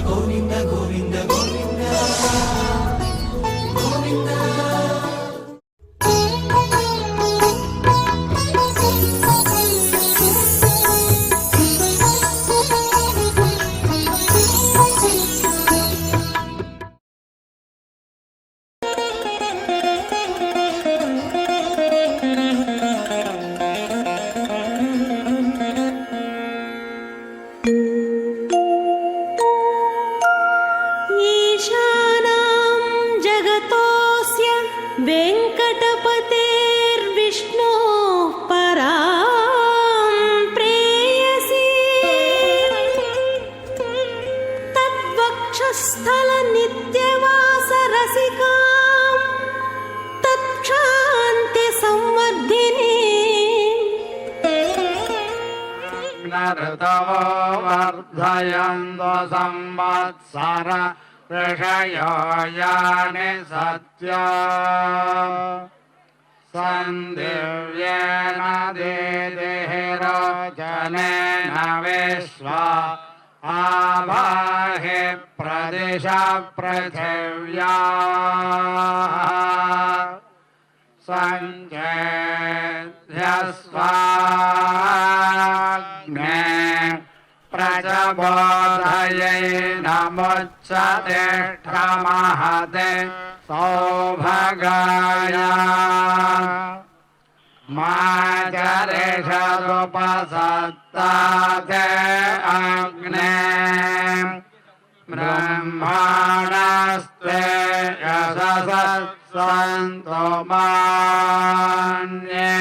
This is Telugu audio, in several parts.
గోవింద గోవింద గోవింద గోవింద स्थल नित्यवास रसिका तत्क्षान्ति संवर्धिनी ऋतवो वर्धयन्तो संवत्सर ऋषयो यानि सत्या सन्दिव्येन दीदिहिरोचनेन विश्वा आवाहि प्रदिश पृथिव्या सञ्चेध्यस्वाग्ने प्रचबोधयै नमुच्चतिष्ठमहते सौभगाय माचरिषदुपसत्ताते अग्ने ब्रह्माणस्ते यशसत्सन्तो मान्ये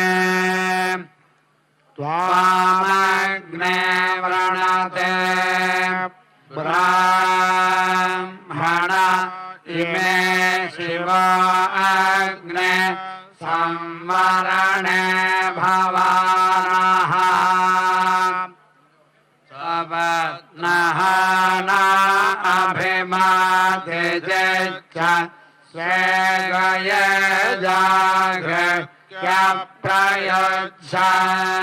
त्वामग्ने वृणते ब्राह्मण इमे शिवा अग्ने संवरणे भवानः सपत्नः न अभिमातिजिच्च स्वेगये जागृह्य प्रयुज्यन्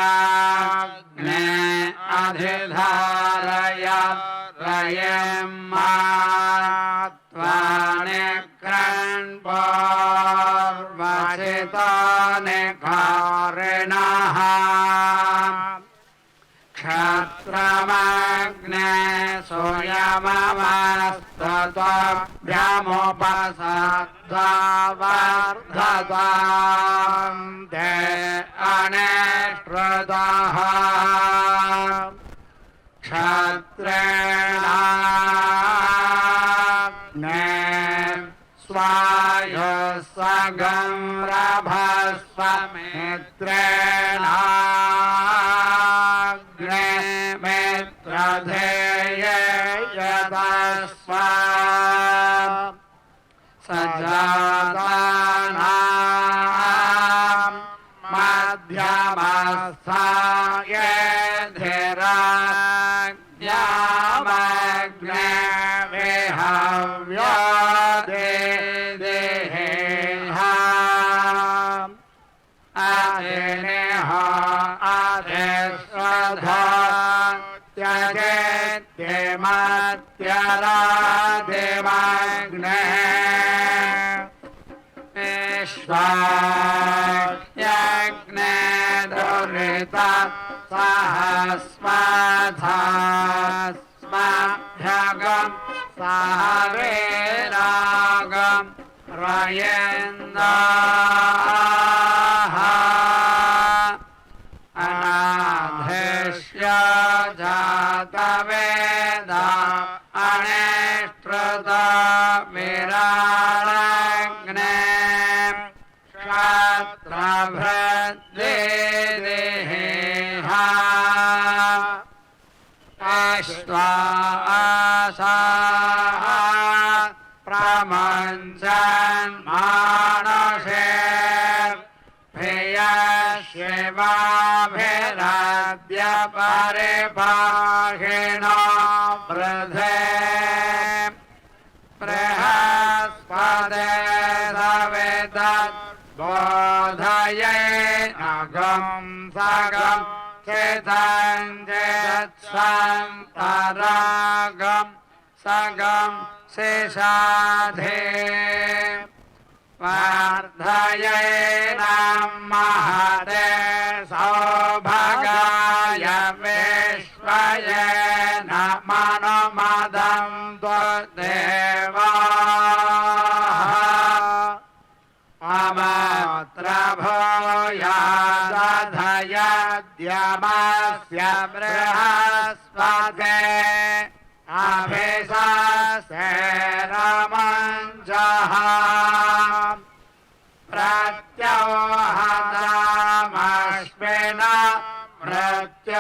इहैवाग्ने अधिधारय रयेम्मा निकारिणः क्षत्रमग्ने सूर्यमवस्तत्वभ्यमुपसद्वावर्धतां ते अनेश्रुतः क्षत्रेणाग्ने स्वायुसगं रभस्वमित्रेणाग्ने मित्रधेये यदस्वा सजातानां मध्यमस्थाये धीराज्ञामग्ने विहव्यो त्यजेत्यरादिमग्ने विश्वायज्ञे दुरिता सहस्मधास्मभ्यगं सहवीरागं रयेन्दाः अनाधिष्य जातवेदा अनेष्ट्रुत विराळग्ने क्षत्रभृद्दिदेह अश्वासाः प्रमुञ्चन् शिवाभिराद्य परिपाहिनो वृधे बृहस्पते सवितत् बोधये अगं सगं चेतञ्जेत्सन्तरागं सगं शेषाधे वर्धयेनं महते सौभगाय विश्वयेन मनुमदं त्वदेवाः अमात्र भूयादधयद्यमस्य बृहस्पते अभिषसेरमञ्जः प्रत्योहतामश्विन मृत्युमस्मात्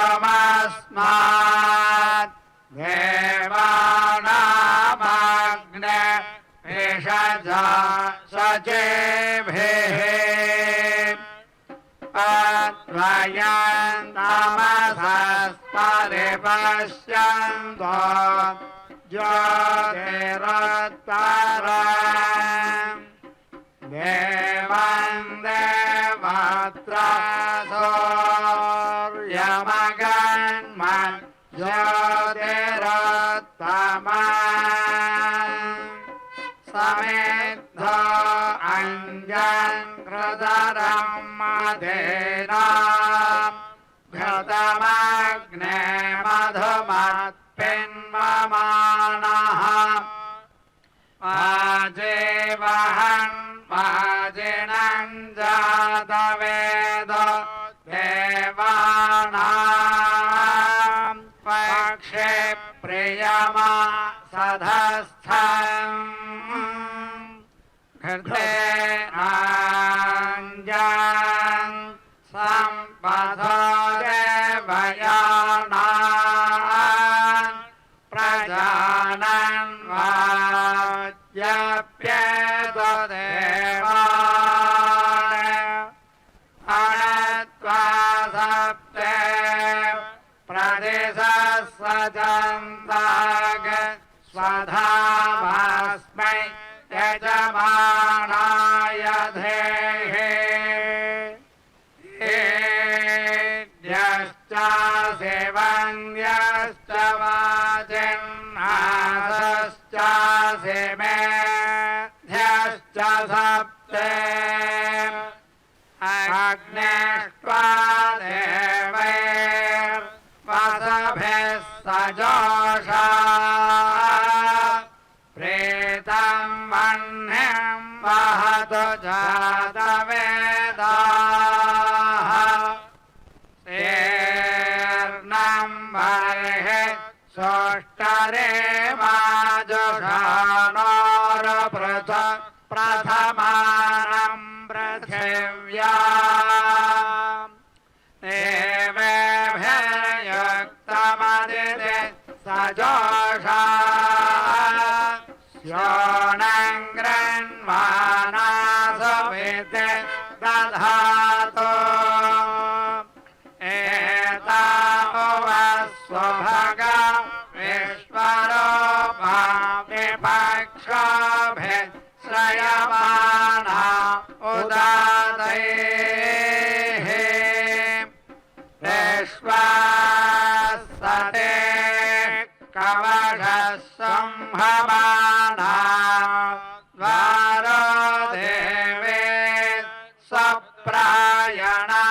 देवानामग्ने भेषजा सचेभिः परिपश्यन्तो ज्योतिरुत्तरम् देवं देवत्र सूर्यमगन्मन् ज्योतिरुत्तमम् समेद्ध अञ्जन् कृतरं मदेना घृतमग्ने मधुमत्पिन्वमानः आजीवहन् वाजिनं जातवेद देवानां पक्षे प्रियमा सधस्थम् घृतेनाञ्जन् सम्पदो देवयानान् प्रजानन् वाज्यप्येतदेवान् अणत्वा सप्ते प्रदिशस्सजन्ताग स्वधामस्मै यजमानाय धेः हेद्यश्च सेवन्यश्च वाजिन्नासश्च सेमेध्यश्च सप्ते अग्नेष्ट्वा देवैर्वसभिः सजोषा प्रेतं वह्निं वहतु जातवेदाः सेर्नं बर्हि सोष्टरे माजुषाणोरपृथ प्रथमानं पृथिव्या देवेभ्ययुक्तमदिते सजोषा योनं गृह्णानासुविते दधातु एता उवस्वभग विश्वरूपा विपक्षोभिः श्रयमाणा उदातैः विश्वासते कवशः संहमाना द्वारो देवे स्वप्रायणा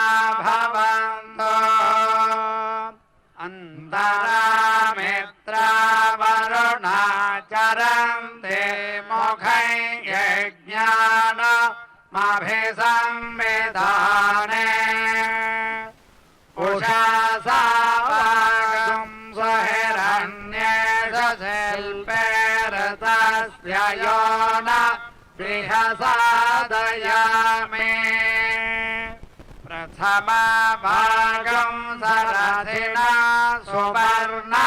भवन्तो अन्तरामित्रावरुणा चरन्ते मुखै यज्ञानमभिसंविधाने उषासावागं स्वहिरण्येष शिल्पेरतस्य यो न बृहसादयामि प्रथमभागं सरथिना सुवर्णा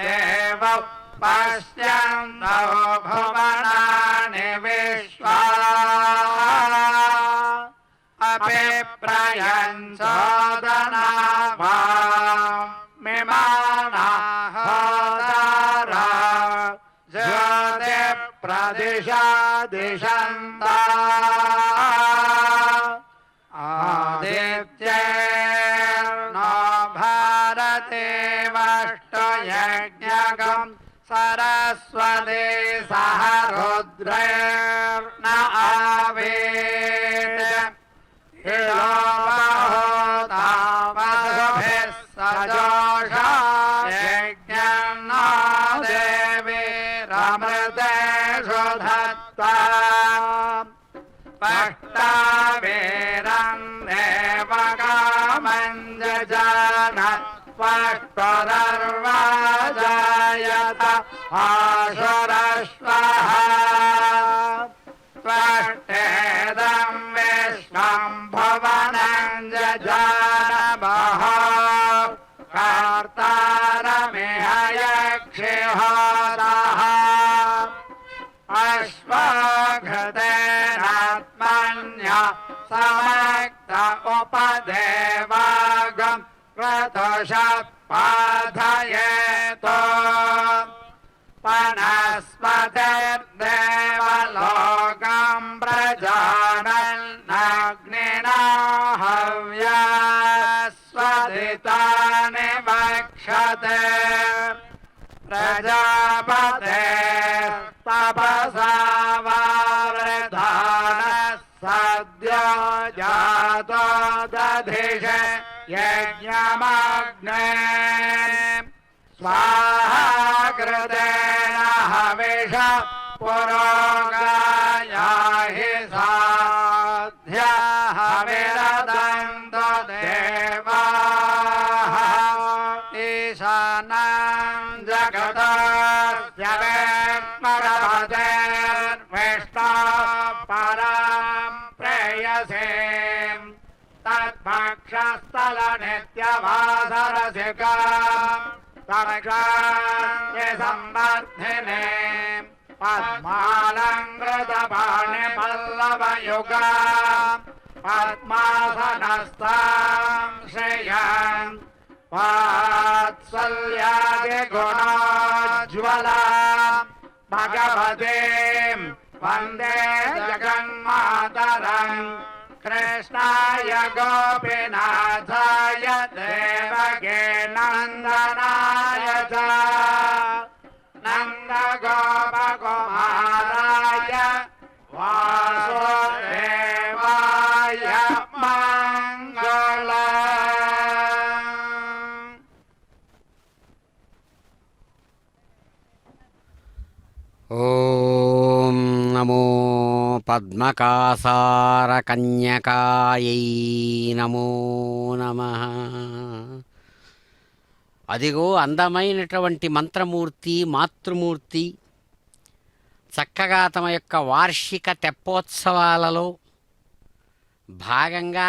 देवौ पश्यन्तौ भुवनानि विश्वा अपि प्रयञ्चोदना मिमानाः होतारा ज्योतिप्रदिशा दिशन्ता आदित्यैर्नो भागं सरस्वती सह रुद्रेर्न आवेद हिलोपहोतामसुभिः सजोषा यज्ञन्नो देवीरमृतेषु धत्ता पष्टावीरं देवकामं जजानत् पष्टुरर्वाजायत आशुरश्वः त्वष्टेदं विश्वं भुवनं जजानमः कर्तारमिह यक्षिहोतः अश्वघृतेनात्मन्य समक्त उपदेवागं क्रतुषः पाधयेतो वनस्पतिर्देवलोकं प्रजानन्नग्निना हव्यास्वदितानि वक्षते प्रजापते तपसा वावृधानः सद्यो जातो दधिषे यज्ञमग्ने स्वाहाकृतेन हविष पुरोगायाहि साध्य हविरदन्तो देवाः ईशानं जगतस्य वेत्मरपतेर्विष्णोः परां प्रेयसीं तद्भक्षस्थलनित्यवासरसिकाम् संवर्धिने पद्मालङ्कृतपाणिपल्लवयुगा पद्मासनस्तां श्रियं वात्सल्यादिगुणोज्ज्वला भगवतीं वन्दे जगन्मातरम् कृष्णाय गोपीनाथाय देवके नन्दनाय च नन्दगोपकुमाराय वासुदेवाय मङ्गलम्। ఓం నమో పద్మకాసారకన్యకాయై నమో నమః. అదిగో అందమైనటువంటి మంత్రమూర్తి మాతృమూర్తి చక్కగా తమ యొక్క వార్షిక తెప్పోత్సవాలలో భాగంగా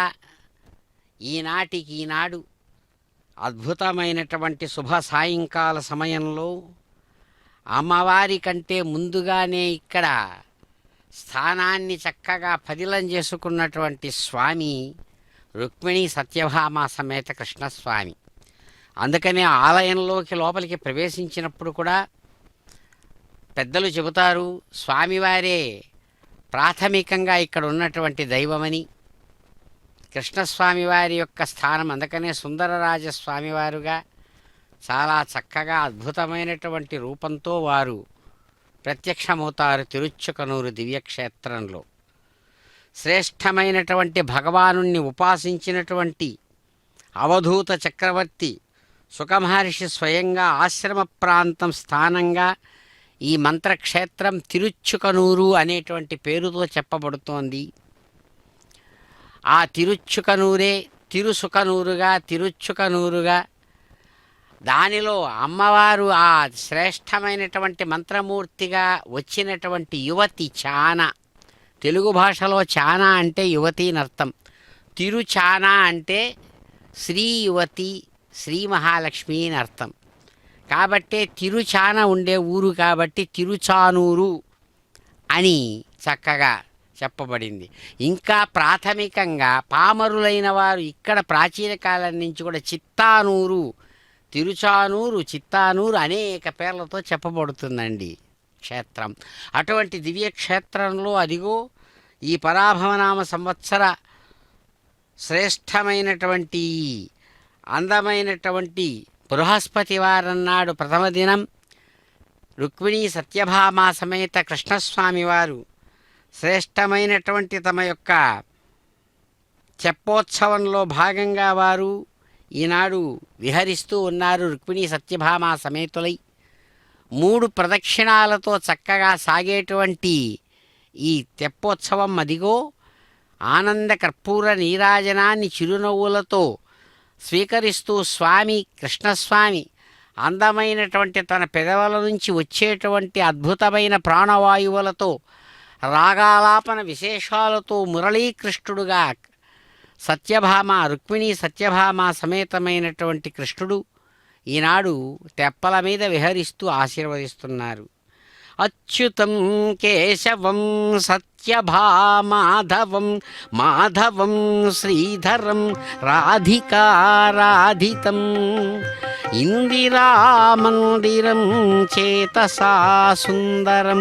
ఈనాడు అద్భుతమైనటువంటి శుభ సాయంకాల సమయంలో అమ్మవారి కంటే ముందుగానే ఇక్కడ స్థానాన్ని చక్కగా పదిలం చేసుకున్నటువంటి స్వామి రుక్మిణీ సత్యభామ సమేత కృష్ణస్వామి. అందుకనే ఆలయంలోకి లోపలికి ప్రవేశించినప్పుడు కూడా పెద్దలు చెబుతారు స్వామివారే ప్రాథమికంగా ఇక్కడ ఉన్నటువంటి దైవమని. కృష్ణస్వామి వారి యొక్క స్థానం అందుకనే సుందరరాజస్వామివారుగా చాలా చక్కగా అద్భుతమైనటువంటి రూపంతో వారు ప్రత్యక్షమవుతారు తిరుచుకనూరు దివ్యక్షేత్రంలో. శ్రేష్టమైనటువంటి భగవానుణ్ణి ఉపాసించినటువంటి అవధూత చక్రవర్తి సుఖమహర్షి స్వయంగా ఆశ్రమ ప్రాంతం స్థానంగా ఈ మంత్రక్షేత్రం తిరుచుకనూరు అనేటువంటి పేరుతో చెప్పబడుతోంది. ఆ తిరుచుకనూరే తిరుచుకనూరుగా దానిలో అమ్మవారు ఆ శ్రేష్టమైనటువంటి మంత్రమూర్తిగా వచ్చినటువంటి యువతి చాన. తెలుగు భాషలో చాన అంటే యువతి అని అర్థం. తిరుచాన అంటే శ్రీ యువతి శ్రీ మహాలక్ష్మి అని అర్థం. కాబట్టే తిరుచాన ఉండే ఊరు కాబట్టి తిరుచానూరు అని చక్కగా చెప్పబడింది. ఇంకా ప్రాథమికంగా పామరులైన వారు ఇక్కడ ప్రాచీన కాలం నుంచి కూడా చిత్తానూరు, తిరుచానూరు, చిత్తానూరు అనేక పేర్లతో చెప్పబడుతుందండి క్షేత్రం. అటువంటి దివ్యక్షేత్రంలో అదిగో ఈ పరాభవనామ సంవత్సర శ్రేష్టమైనటువంటి అందమైనటువంటి బృహస్పతి వారం నాడు ప్రథమ దినం రుక్మిణీ సత్యభామ సమేత కృష్ణస్వామి వారు శ్రేష్టమైనటువంటి తమ యొక్క తెప్పోత్సవంలో భాగంగా వారు ఈనాడు విహరిస్తూ ఉన్నారు. రుక్మిణీ సత్యభామ సమేతులై 3 ప్రదక్షిణాలతో చక్కగా సాగేటువంటి ఈ తెప్పోత్సవం అదిగో ఆనంద కర్పూర నీరాజనాన్ని చిరునవ్వులతో స్వీకరిస్తూ స్వామి కృష్ణస్వామి అందమైనటువంటి తన పెదవుల నుంచి వచ్చేటువంటి అద్భుతమైన ప్రాణవాయువులతో రాగాలాపన విశేషాలతో మురళీకృష్ణుడుగా సత్యభామ రుక్మిణీ సత్యభామ సమేతమైనటువంటి కృష్ణుడు ఈనాడు తెప్పల మీద విహరిస్తూ ఆశీర్వదిస్తున్నారు. అచ్యుతం కేశవం సత్యభామాధవం మాధవం శ్రీధరం రాధికారాధితం ఇందిరామందిరం చేతసా సుందరం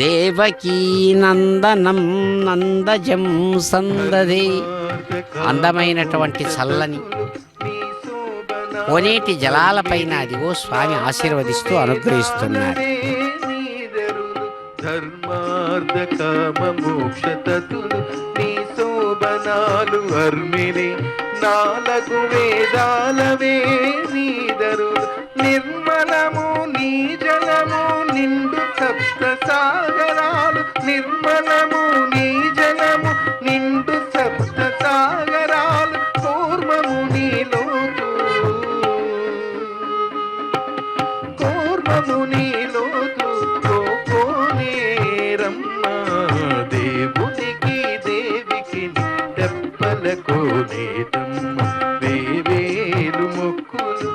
దేవకీనందనం నందజం సందదే. అందమైనటువంటి చల్లని కోనేటి జలాలపైన అదిగో స్వామి ఆశీర్వదిస్తూ అనుగ్రహిస్తున్నారు. ధర్మార్థ కామ మోక్ష తతులు నీ శోభనాలు అర్మిని 4 వేదాలవే నీదరులు నిర్మలము నీ జలము నిండు సప్త సాగరాలు నిర్మలము నీ జలము నిండు సప్త సాగరాలు కూర్మము నీలోతు కూర్మము నీలోతు దేవునికి దేవికి తెప్పలకు నేతమ్మ వేవేలు మొక్కులు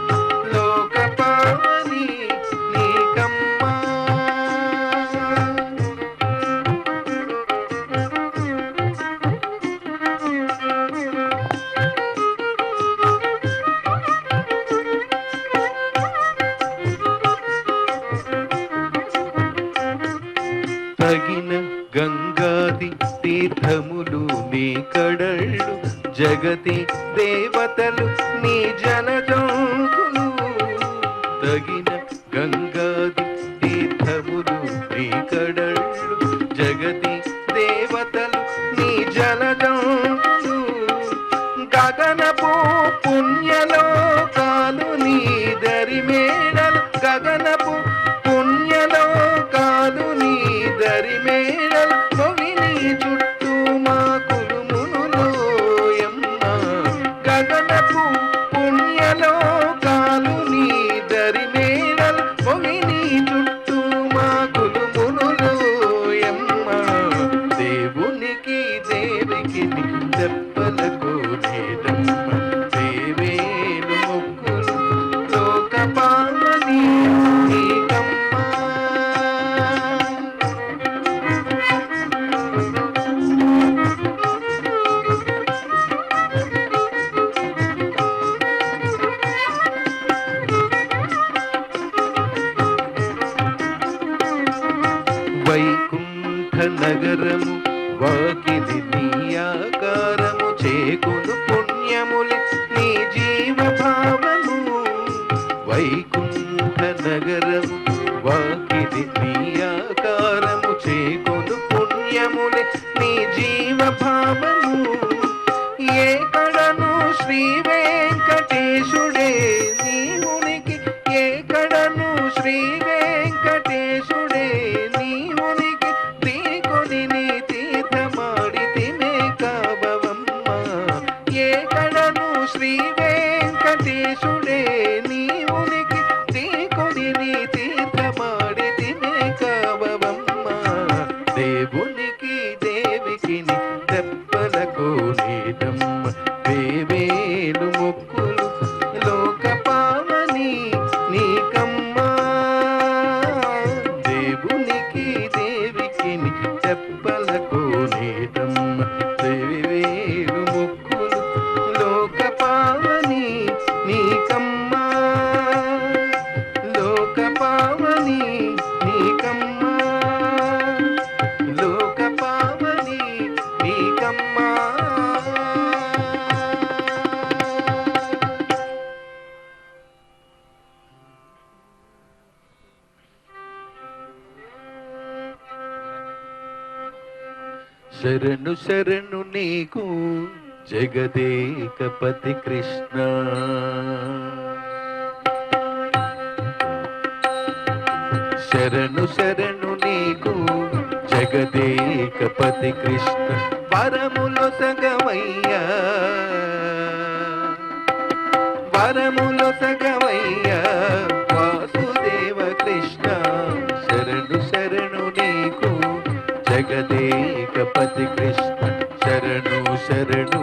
లోకపావని నీకమ్మా. తగిన గంగాది తీర్థములు నీ కడళ్ళు జగతి దేవతలు నీ జలజంతులు తగిన గంగాది తీర్థములు నీ కడళ్ళు జగతి దేవతలు నీ జలజంతులు గగనపు పుణ్యలోకాలు నీ దరి మేడలు గగనపు పుణ్యలోకాలు నీ దరి మేడలు కొవిని చుట్టూ మా కులుమునులోయమ్మ గగనపు పుణ్యలోకాలు నీ దరి మేడలు కొవిని చుట్టూ మా కులుమునులోయమ్మ దేవునికి దేవికి తెప్పలకు నేదమ్మ దేవేలు మొక్కులు లోకపావని నీకమ్మా. వైకుంఠ నగరము వాకిలి నీ ఆకారము చేకును పుణ్యములి నీ జీవ భావము వైకుంఠ నగరము వాకిలి నీ ఆకారము చేకును పుణ్యములి నీ జీవ భావము ఏకడను శ్రీ వెంకటేశుడే నీ ఉనికి ఏకడను శ్రీ వెంకటేశుడే నీ ఉనికి శ్రీకొని నీ తీర్థమాడి తినే కావవమ్మ ఏకడను శ్రీ వెంకటేశుడే నీ ఉనికి శ్రీకొని నీ తీర్థమాడి తినే కావవమ్మ దేవునికి దేవికి తెప్పలకు నీదమ్మ వేవేలు మొక్కులు లోకపావని నీకమ్మా. దేవునికి దేవికి తెప్పలకు నీదమ్మ వేవేలు మొక్కులు లోకపావని నీకమ్మా లోకపావని నీకమ్మా లోకపావని నీకమ్మా. శరణు శరణు నీకు జగదేకపతి కృష్ణ. శరణు శరణు నీకు జగదేకపతి కృష్ణ. వరములో సగమయ్యా, వరములో సగమయ్యా వాసుదేవ కృష్ణ. శరణు శరణు నీకు జగదేకపతి కృష్ణ. శరణు శరణు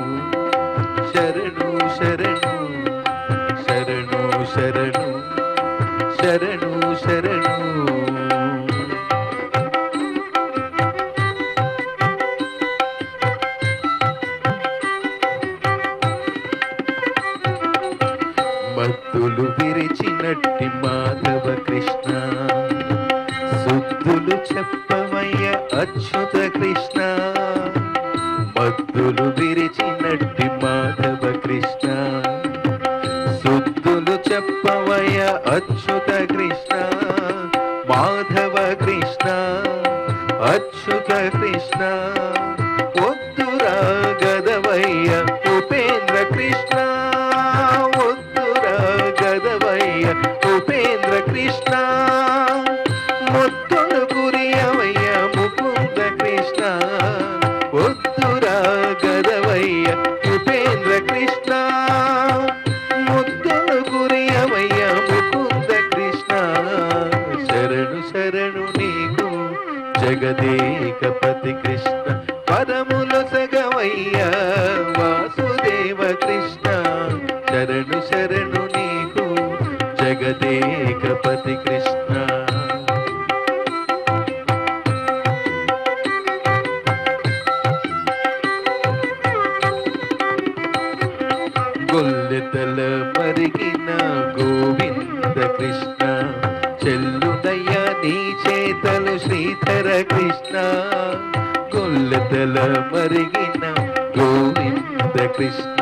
శరణు శరణు శరణు శరణు శరణు శరణు. మత్తులు విరిచినట్టి మాధవ కృష్ణ. సుద్దులు చెప్పవయ్య అచ్యుత కృష్ణ. మత్తులు విరిచినట్టి మాధవ కృష్ణ. సుద్దులు చెప్పవయ్య అచ్యుత కృష్ణ. మాధవ కృష్ణ అచ్యుత కృష్ణ. ఒత్తురా గదవయ్య ఉపేంద్ర కృష్ణ. ఒత్తురా గదవయ్య ఉపేంద్ర కృష్ణ. ముత్తులు కురియవయ్య ముకుంద కృష్ణ. ఒత్తురా గదవయ్య ఉపేంద్ర కృష్ణ. ముత్తులు కురియవయ్య ముకుంద కృష్ణ. శరణు శరణు నీకు జగదేకపతి కృష్ణ. పదముల సగమయ్య వాసుదేవ కృష్ణ. శరణు శరణు నీకు జగదేకపతి కృష్ణ. గొల్లెతల మరిగిన గోవింద కృష్ణ. చెల్లుదయ్య నీ చేతలు శ్రీధర కృష్ణ. గొల్లెతల మరిగిన గోవింద కృష్ణ.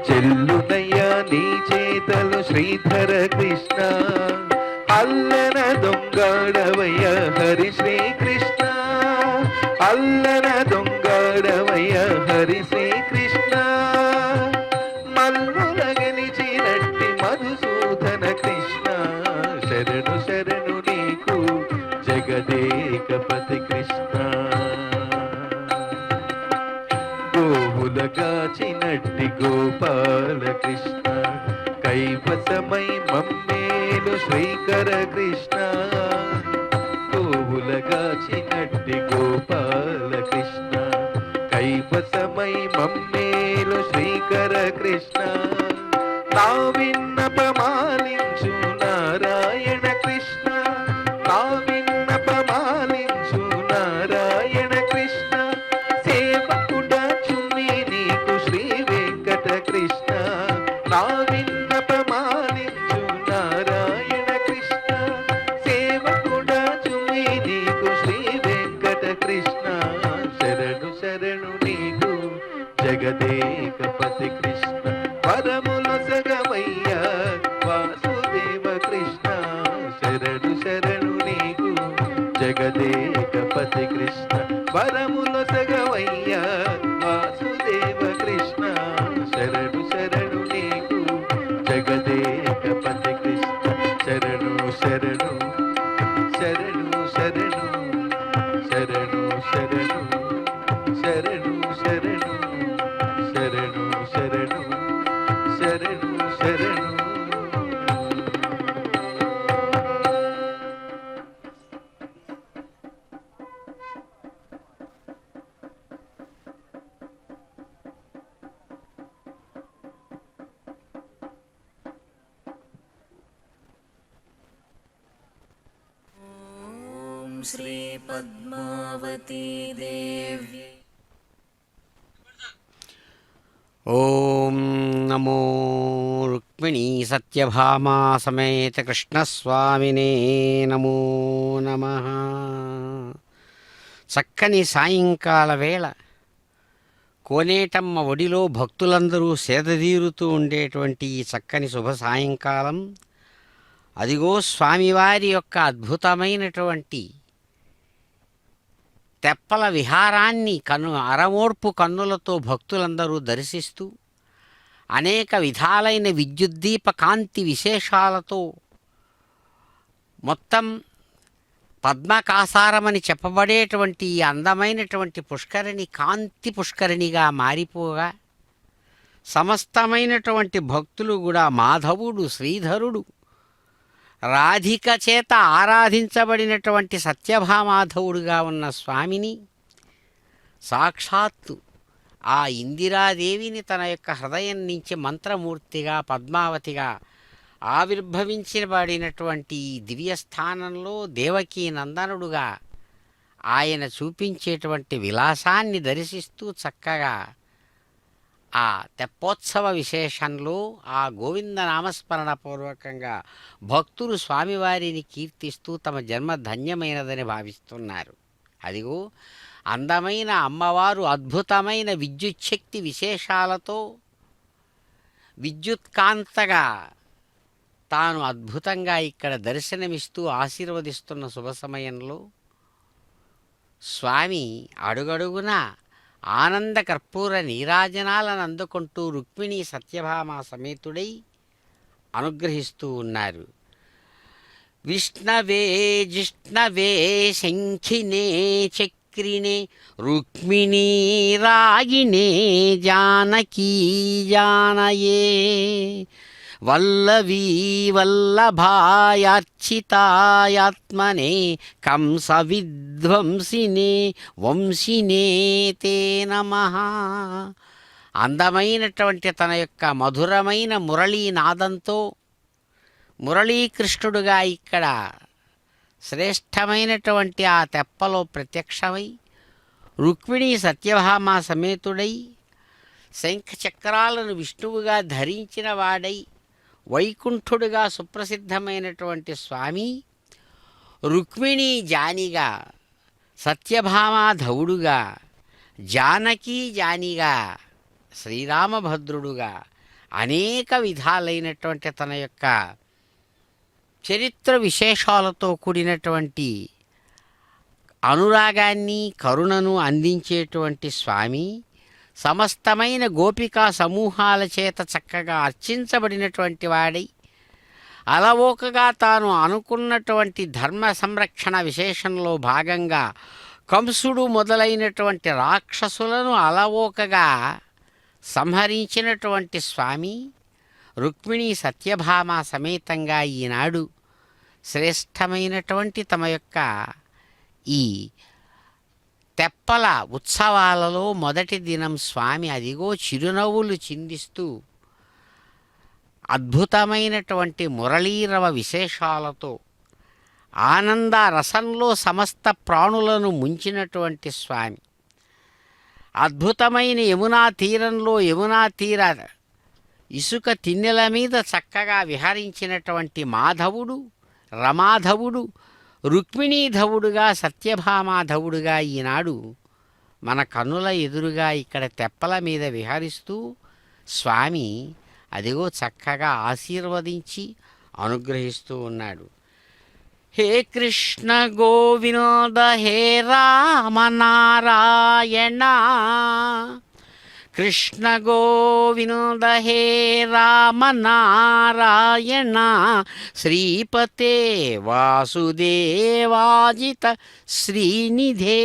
చెల్లుదయ్య నీ చేతలు శ్రీధర కృష్ణ. అల్లన దొంగాడవయ్య హరి శ్రీకృష్ణ. అల్లన దొంగాడవయ్య హరి శ్రీకృష్ణ. మల్లుల గెలిచినట్టి మధుసూదన కృష్ణ. శరణు శరణు నీకు జగదేకపతి కృష్ణ. గోవులగాచినట్టి గోపాల కృష్ణ. కైవసమై మమ్మేలు శ్రీకర కృష్ణ. గోవులగాచినట్టి గోపాల కృష్ణ. కైవసమై మమ్మేలు శ్రీకర కృష్ణ. నా విన్నపమాలించు నారాయణ కృష్ణ. నా విన్నపమాలించు నారాయణ కృష్ణ. సేవకుడా చుమ్మి నీకు శ్రీ వెంకట కృష్ణ. నా విన్నపమాలించు నారాయణ కృష్ణ. సేవకుడా చుమ్మి నీకు శ్రీ వెంకట కృష్ణ. శరణు శరణు నీకు జగదేకపతి కృష్ణ. పరముల సగమయ్య వాసుదేవ కృష్ణ. శరణు శరణు నీకు జగదేకపతి కృష్ణ. పరముల సగమయ్య వాసుదేవ కృష్ణ. శరణు శరణు నీకు జగదేకపతి కృష్ణ. శరణు శరణు శరణు శరణు శరణు శరణు శరణు శరణు శరణు శరణు శరణు శరణు. श्रीपद्मावती देवी. ఓం నమో రుక్మిణీ సత్యభామా సమేత కృష్ణస్వామినే నమో నమః. చక్కని సాయంకాల వేళ కోనేటమ్మ ఒడిలో భక్తులందరూ సేదదీరుతూ ఉండేటువంటి ఈ చక్కని శుభ సాయంకాలం, అదిగో స్వామివారి యొక్క అద్భుతమైనటువంటి తెప్పల విహారాన్ని అరమోడ్పు కన్నులతో భక్తులందరూ దర్శిస్తూ అనేక విధాలైన విద్యుద్దీప కాంతి విశేషాలతో మొత్తం పద్మకాసారమని చెప్పబడేటువంటి ఈ అందమైనటువంటి పుష్కరిణి కాంతి పుష్కరిణిగా మారిపోగా సమస్తమైనటువంటి భక్తులు కూడా మాధవుడు, శ్రీధరుడు, రాధిక చేత ఆరాధించబడినటువంటి సత్యభామాధవుడుగా ఉన్న స్వామిని సాక్షాత్తు ఆ ఇందిరాదేవిని తన యొక్క హృదయం నుంచి మంత్రమూర్తిగా పద్మావతిగా ఆవిర్భవించబడినటువంటి ఈ దివ్యస్థానంలో దేవకీ నందనుడుగా ఆయన చూపించేటువంటి విలాసాన్ని దర్శిస్తూ చక్కగా ఆ తెప్పోత్సవ విశేషంలో ఆ గోవింద నామస్మరణ పూర్వకంగా భక్తులు స్వామివారిని కీర్తిస్తూ తమ జన్మ ధన్యమైనదని భావిస్తున్నారు. అదిగో అందమైన అమ్మవారు అద్భుతమైన విద్యుచ్ఛక్తి విశేషాలతో విద్యుత్కాంతగా తాను అద్భుతంగా ఇక్కడ దర్శనమిస్తూ ఆశీర్వదిస్తున్న శుభ సమయంలో స్వామి అడుగడుగునా ఆనంద కర్పూర నీరాజనాలను అందుకుంటూ రుక్మిణీ సత్యభామ సమేతుడై అనుగ్రహిస్తూ ఉన్నారు. విష్ణవే జిష్ణవే శంఖినే చక్రిణే రుక్మిణీ రాగిణే జానకీ జానయే వల్లవీ వల్లభాయార్చితాయాత్మనే కంస విధ్వంసినే వంశినే తే నమః. అందమైనటువంటి తన యొక్క మధురమైన మురళీనాదంతో మురళీకృష్ణుడుగా ఇక్కడ శ్రేష్టమైనటువంటి ఆ తెప్పలో ప్రత్యక్షమై రుక్మిణీ సత్యభామ సమేతుడై శంఖచక్రాలను విష్ణువుగా ధరించిన వాడై వైకుంఠుడుగా సుప్రసిద్ధమైనటువంటి స్వామి రుక్మిణీ జానిగా, సత్యభామాధవుడుగా, జానకీ జానిగా, శ్రీరామభద్రుడుగా అనేక విధాలైనటువంటి తన యొక్క చరిత్ర విశేషాలతో కూడినటువంటి అనురాగాన్ని కరుణను అందించేటువంటి స్వామి సమస్తమైన గోపికా సమూహాల చేత చక్కగా అర్చించబడినటువంటి వాడై అలవోకగా తాను అనుకున్నటువంటి ధర్మ సంరక్షణ విశేషంలో భాగంగా కంసుడు మొదలైనటువంటి రాక్షసులను అలవోకగా సంహరించినటువంటి స్వామి రుక్మిణీ సత్యభామ సమేతంగా ఈనాడు శ్రేష్టమైనటువంటి తమ యొక్క ఈ తెప్పల ఉత్సవాలలో మొదటి దినం స్వామి అదిగో చిరునవ్వులు చిందిస్తూ అద్భుతమైనటువంటి మురళీరవ విశేషాలతో ఆనంద రసంలో సమస్త ప్రాణులను ముంచినటువంటి స్వామి అద్భుతమైన యమునా తీరంలో యమునా తీర ఇసుక తిన్నెల మీద చక్కగా విహరించినటువంటి మాధవుడు, రమాధవుడు, రుక్మిణీధవుడుగా, సత్యభామాధవుడుగా ఈనాడు మన కన్నుల ఎదురుగా ఇక్కడ తెప్పల మీద విహరిస్తూ స్వామి అదిగో చక్కగా ఆశీర్వదించి అనుగ్రహిస్తూ ఉన్నాడు. హే కృష్ణ గోవినోద హే రామ నారాయణ, కృష్ణ గోవినోద హే రామ నారాయణ, శ్రీపతే వాసుదేవాజిత శ్రీనిధే,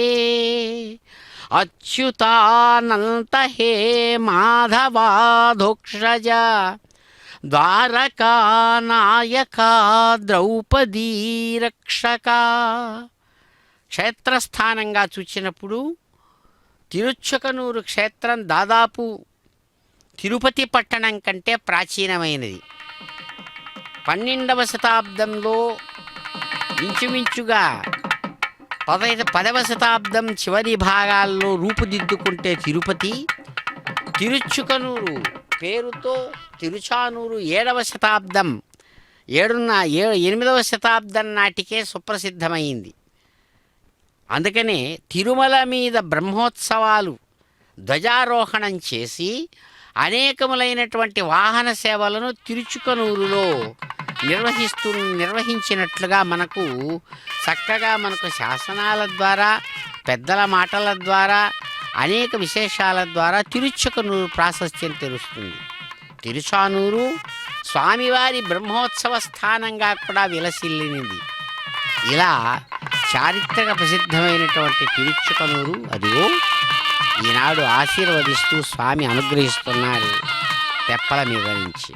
అచ్యుతానంత హే మాధవాధోక్షజ, ద్వారకానాయక ద్రౌపదీ రక్షక. క్షేత్రస్థానంగా చూచినప్పుడు తిరుచుకనూరు క్షేత్రం దాదాపు తిరుపతి పట్టణం కంటే ప్రాచీనమైనది. 12వ శతాబ్దంలో ఇంచుమించుగా 10వ శతాబ్దం చివరి భాగాల్లో రూపుదిద్దుకుంటే తిరుపతి, తిరుచుకనూరు పేరుతో తిరుచానూరు 7వ శతాబ్దం 8వ శతాబ్దం నాటికే సుప్రసిద్ధమైంది. అందుకనే తిరుమల మీద బ్రహ్మోత్సవాలు ధ్వజారోహణం చేసి అనేకములైనటువంటి వాహన సేవలను తిరుచుకనూరులో నిర్వహించినట్లుగా మనకు చక్కగా శాసనాల ద్వారా పెద్దల మాటల ద్వారా అనేక విశేషాల ద్వారా తిరుచుకనూరు ప్రాశస్త్యం తెలుస్తుంది. తిరుచానూరు స్వామివారి బ్రహ్మోత్సవ స్థానంగా కూడా విలసిల్లినది. ఇలా చారిత్రక ప్రసిద్ధమైనటువంటి తిరుచుకనూరు అదిగో ఈనాడు ఆశీర్వదిస్తూ స్వామి అనుగ్రహిస్తున్నారు తెప్పల మీద నుంచి.